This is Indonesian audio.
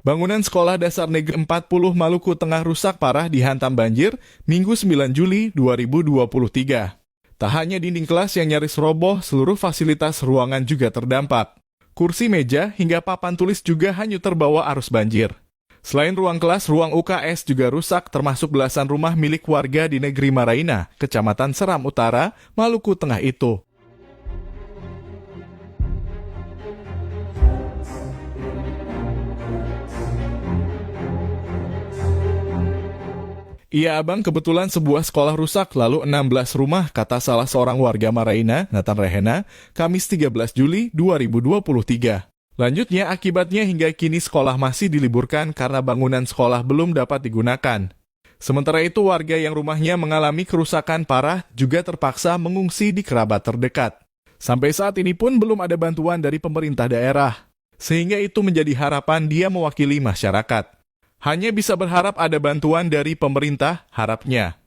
Bangunan Sekolah Dasar Negeri 40 Maluku Tengah rusak parah dihantam banjir Minggu 9 Juli 2023. Tak hanya dinding kelas yang nyaris roboh, seluruh fasilitas ruangan juga terdampak. Kursi meja hingga papan tulis juga hanyut terbawa arus banjir. Selain ruang kelas, ruang UKS juga rusak termasuk belasan rumah milik warga di Negeri Maraina, Kecamatan Seram Utara, Maluku Tengah itu. Iya abang, kebetulan sebuah sekolah rusak lalu 16 rumah, kata salah seorang warga Maraina, Nathan Rehena, Kamis 13 Juli 2023. Lanjutnya, akibatnya hingga kini sekolah masih diliburkan karena bangunan sekolah belum dapat digunakan. Sementara itu, warga yang rumahnya mengalami kerusakan parah juga terpaksa mengungsi di kerabat terdekat. Sampai saat ini pun belum ada bantuan dari pemerintah daerah, sehingga itu menjadi harapan dia mewakili masyarakat. Hanya bisa berharap ada bantuan dari pemerintah, harapnya.